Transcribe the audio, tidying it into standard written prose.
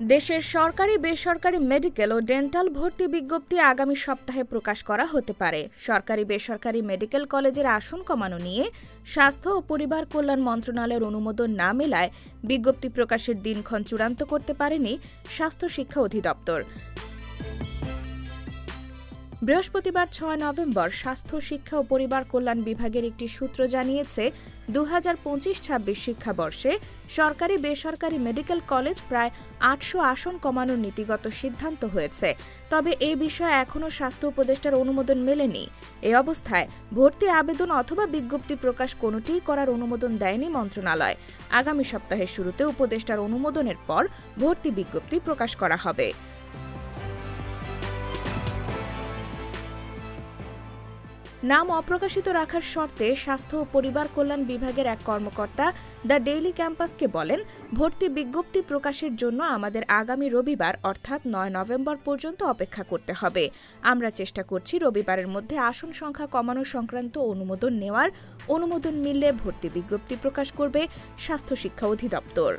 দেশের সরকারি বেসরকারি মেডিকেল ও ডেন্টাল ভর্তি বিজ্ঞপ্তি আগামী সপ্তাহে প্রকাশ করা হতে পারে। সরকারি বেসরকারি মেডিকেল কলেজের আসন কমানো নিয়ে স্বাস্থ্য ও পরিবার কল্যাণ মন্ত্রণালয়ের অনুমোদন না মেলায় বিজ্ঞপ্তি প্রকাশের দিনক্ষণ চূড়ান্ত করতে পারেনি স্বাস্থ্য শিক্ষা অধিদপ্তর। বৃহস্পতিবার ৬ নভেম্বর স্বাস্থ্য শিক্ষা ও পরিবার কল্যাণ বিভাগের একটি সূত্র জানিয়েছে, ২০২৫-২৬ শিক্ষাবর্ষে সরকারি বেসরকারি মেডিকেল কলেজ প্রায় ৮০০ আসন কমানোর নীতিগত সিদ্ধান্ত হয়েছে। তবে এ বিষয়ে এখনও স্বাস্থ্য উপদেষ্টার অনুমোদন মেলেনি। এ অবস্থায় ভর্তি আবেদন অথবা বিজ্ঞপ্তি প্রকাশ কোনোটিই করার অনুমোদন দেয়নি মন্ত্রণালয়। আগামী সপ্তাহের শুরুতে উপদেষ্টার অনুমোদনের পর ভর্তি বিজ্ঞপ্তি প্রকাশ করা হবে। নাম অপ্রকাশিত রাখার শর্তে স্বাস্থ্য ও পরিবার কল্যাণ বিভাগের এক কর্মকর্তা দ্য ডেইলি ক্যাম্পাসকে বলেন, ভর্তি বিজ্ঞপ্তি প্রকাশের জন্য আমাদের আগামী রবিবার অর্থাৎ ৯ নভেম্বর পর্যন্ত অপেক্ষা করতে হবে। আমরা চেষ্টা করছি রবিবারের মধ্যে আসন সংখ্যা কমানো সংক্রান্ত অনুমোদন নেওয়ার। অনুমোদন মিললে ভর্তি বিজ্ঞপ্তি প্রকাশ করবে স্বাস্থ্য শিক্ষা অধিদপ্তর।